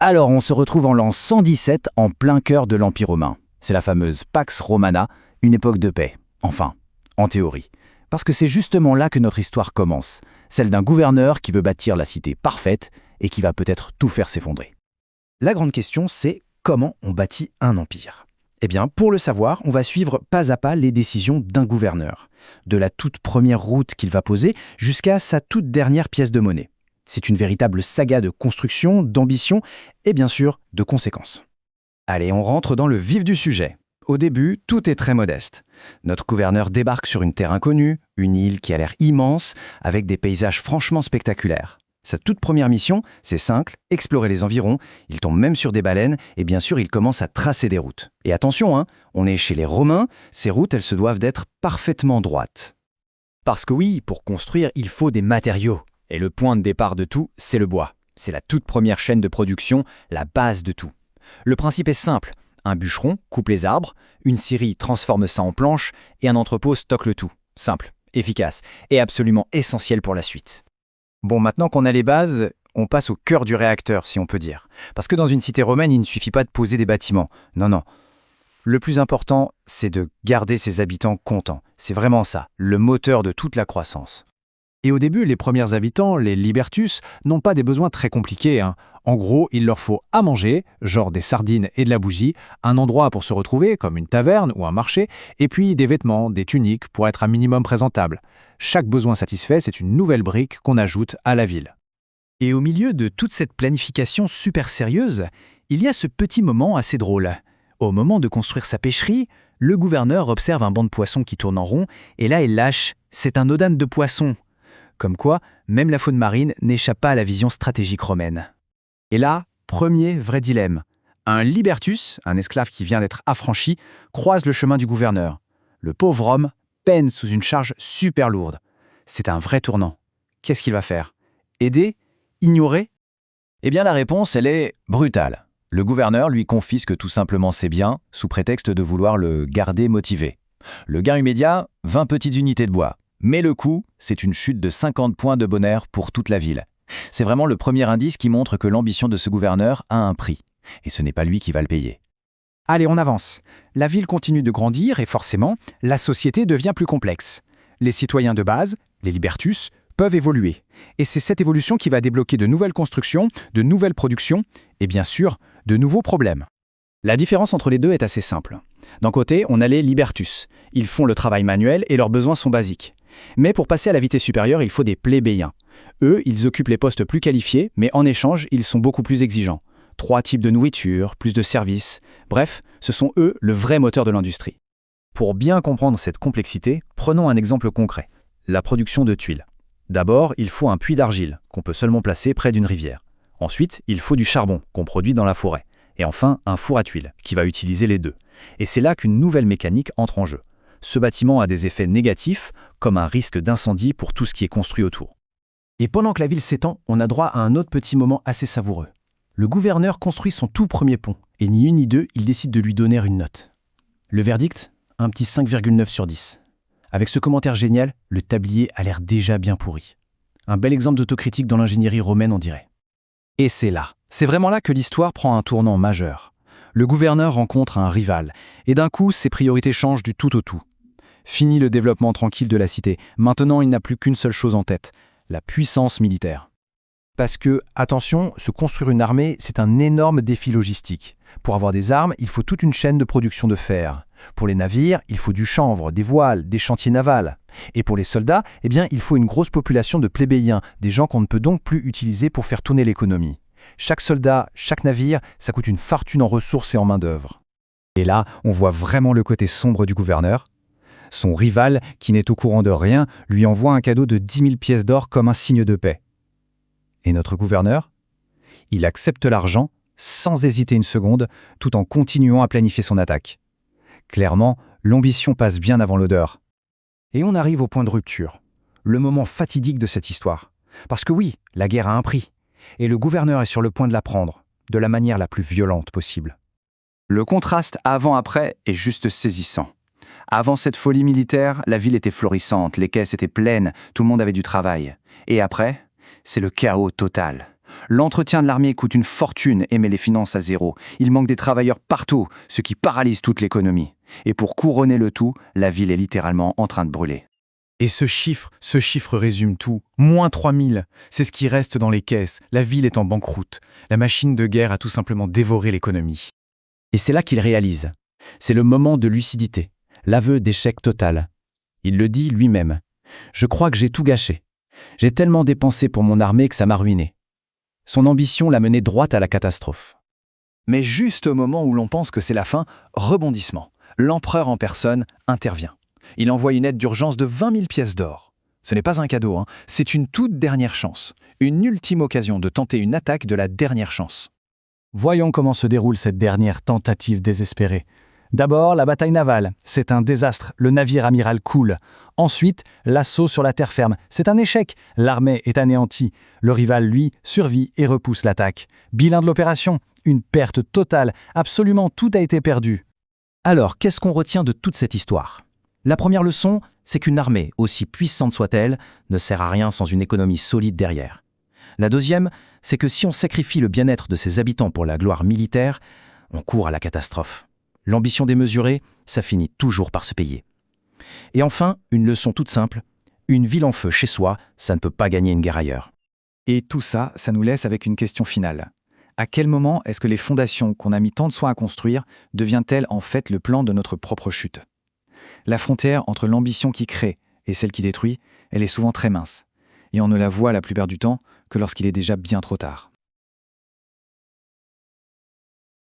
Alors, on se retrouve en l'an 117, en plein cœur de l'Empire romain. C'est la fameuse Pax Romana, une époque de paix. Enfin, en théorie. Parce que c'est justement là que notre histoire commence, celle d'un gouverneur qui veut bâtir la cité parfaite et qui va peut-être tout faire s'effondrer. La grande question, c'est comment on bâtit un empire? Eh bien, pour le savoir, on va suivre pas à pas les décisions d'un gouverneur, de la toute première route qu'il va poser jusqu'à sa toute dernière pièce de monnaie. C'est une véritable saga de construction, d'ambition et bien sûr de conséquences. Allez, on rentre dans le vif du sujet. Au début, tout est très modeste. Notre gouverneur débarque sur une terre inconnue, une île qui a l'air immense, avec des paysages franchement spectaculaires. Sa toute première mission, c'est simple, explorer les environs, il tombe même sur des baleines et bien sûr il commence à tracer des routes. Et attention, on est chez les Romains, ces routes elles se doivent d'être parfaitement droites. Parce que oui, pour construire, il faut des matériaux. Et le point de départ de tout, c'est le bois. C'est la toute première chaîne de production, la base de tout. Le principe est simple. Un bûcheron coupe les arbres, une scierie transforme ça en planches et un entrepôt stocke le tout. Simple, efficace et absolument essentiel pour la suite. Bon, maintenant qu'on a les bases, on passe au cœur du réacteur, si on peut dire. Parce que dans une cité romaine, il ne suffit pas de poser des bâtiments. Non. Le plus important, c'est de garder ses habitants contents. C'est vraiment ça, le moteur de toute la croissance. Et au début, les premiers habitants, les libertus, n'ont pas des besoins très compliqués. En gros, il leur faut à manger, genre des sardines et de la bougie, un endroit pour se retrouver, comme une taverne ou un marché, et puis des vêtements, des tuniques, pour être un minimum présentable. Chaque besoin satisfait, c'est une nouvelle brique qu'on ajoute à la ville. Et au milieu de toute cette planification super sérieuse, il y a ce petit moment assez drôle. Au moment de construire sa pêcherie, le gouverneur observe un banc de poissons qui tourne en rond, et là il lâche « c'est un odane de poissons ». Comme quoi, même la faune marine n'échappe pas à la vision stratégique romaine. Et là, premier vrai dilemme. Un libertus, un esclave qui vient d'être affranchi, croise le chemin du gouverneur. Le pauvre homme peine sous une charge super lourde. C'est un vrai tournant. Qu'est-ce qu'il va faire? Aider? Ignorer? Eh bien la réponse, elle est brutale. Le gouverneur lui confisque tout simplement ses biens, sous prétexte de vouloir le garder motivé. Le gain immédiat, 20 petites unités de bois. Mais le coût, c'est une chute de 50 points de bonheur pour toute la ville. C'est vraiment le premier indice qui montre que l'ambition de ce gouverneur a un prix. Et ce n'est pas lui qui va le payer. Allez, on avance. La ville continue de grandir et forcément, la société devient plus complexe. Les citoyens de base, les libertus, peuvent évoluer. Et c'est cette évolution qui va débloquer de nouvelles constructions, de nouvelles productions et bien sûr, de nouveaux problèmes. La différence entre les deux est assez simple. D'un côté, on a les libertus. Ils font le travail manuel et leurs besoins sont basiques. Mais pour passer à la vitesse supérieure, il faut des plébéiens. Eux, ils occupent les postes plus qualifiés, mais en échange, ils sont beaucoup plus exigeants. 3 types de nourriture, plus de services. Bref, ce sont eux le vrai moteur de l'industrie. Pour bien comprendre cette complexité, prenons un exemple concret. La production de tuiles. D'abord, il faut un puits d'argile, qu'on peut seulement placer près d'une rivière. Ensuite, il faut du charbon, qu'on produit dans la forêt. Et enfin, un four à tuiles, qui va utiliser les deux. Et c'est là qu'une nouvelle mécanique entre en jeu. Ce bâtiment a des effets négatifs, comme un risque d'incendie pour tout ce qui est construit autour. Et pendant que la ville s'étend, on a droit à un autre petit moment assez savoureux. Le gouverneur construit son tout premier pont, et ni une ni deux, il décide de lui donner une note. Le verdict, un petit 5,9 sur 10. Avec ce commentaire génial, le tablier a l'air déjà bien pourri. Un bel exemple d'autocritique dans l'ingénierie romaine, on dirait. Et c'est vraiment là que l'histoire prend un tournant majeur. Le gouverneur rencontre un rival, et d'un coup, ses priorités changent du tout au tout. Fini le développement tranquille de la cité. Maintenant, il n'a plus qu'une seule chose en tête, la puissance militaire. Parce que, attention, se construire une armée, c'est un énorme défi logistique. Pour avoir des armes, il faut toute une chaîne de production de fer. Pour les navires, il faut du chanvre, des voiles, des chantiers navals. Et pour les soldats, il faut une grosse population de plébéiens, des gens qu'on ne peut donc plus utiliser pour faire tourner l'économie. Chaque soldat, chaque navire, ça coûte une fortune en ressources et en main-d'œuvre. Et là, on voit vraiment le côté sombre du gouverneur. Son rival, qui n'est au courant de rien, lui envoie un cadeau de 10 000 pièces d'or comme un signe de paix. Et notre gouverneur? Il accepte l'argent, sans hésiter une seconde, tout en continuant à planifier son attaque. Clairement, l'ambition passe bien avant l'odeur. Et on arrive au point de rupture, le moment fatidique de cette histoire. Parce que oui, la guerre a un prix. Et le gouverneur est sur le point de la prendre, de la manière la plus violente possible. Le contraste avant-après est juste saisissant. Avant cette folie militaire, la ville était florissante, les caisses étaient pleines, tout le monde avait du travail. Et après, c'est le chaos total. L'entretien de l'armée coûte une fortune et met les finances à zéro. Il manque des travailleurs partout, ce qui paralyse toute l'économie. Et pour couronner le tout, la ville est littéralement en train de brûler. Et ce chiffre résume tout. Moins 3000, c'est ce qui reste dans les caisses. La ville est en banqueroute. La machine de guerre a tout simplement dévoré l'économie. Et c'est là qu'il réalise. C'est le moment de lucidité, l'aveu d'échec total. Il le dit lui-même. Je crois que j'ai tout gâché. J'ai tellement dépensé pour mon armée que ça m'a ruiné. Son ambition l'a mené droit à la catastrophe. Mais juste au moment où l'on pense que c'est la fin, rebondissement. L'empereur en personne intervient. Il envoie une aide d'urgence de 20 000 pièces d'or. Ce n'est pas un cadeau, c'est une toute dernière chance. Une ultime occasion de tenter une attaque de la dernière chance. Voyons comment se déroule cette dernière tentative désespérée. D'abord, la bataille navale. C'est un désastre. Le navire amiral coule. Ensuite, l'assaut sur la terre ferme. C'est un échec. L'armée est anéantie. Le rival, lui, survit et repousse l'attaque. Bilan de l'opération. Une perte totale. Absolument tout a été perdu. Alors, qu'est-ce qu'on retient de toute cette histoire ? La première leçon, c'est qu'une armée, aussi puissante soit-elle, ne sert à rien sans une économie solide derrière. La deuxième, c'est que si on sacrifie le bien-être de ses habitants pour la gloire militaire, on court à la catastrophe. L'ambition démesurée, ça finit toujours par se payer. Et enfin, une leçon toute simple, une ville en feu chez soi, ça ne peut pas gagner une guerre ailleurs. Et tout ça, ça nous laisse avec une question finale. À quel moment est-ce que les fondations qu'on a mis tant de soin à construire deviennent-elles en fait le plan de notre propre chute ? La frontière entre l'ambition qui crée et celle qui détruit, elle est souvent très mince. Et on ne la voit la plupart du temps que lorsqu'il est déjà bien trop tard.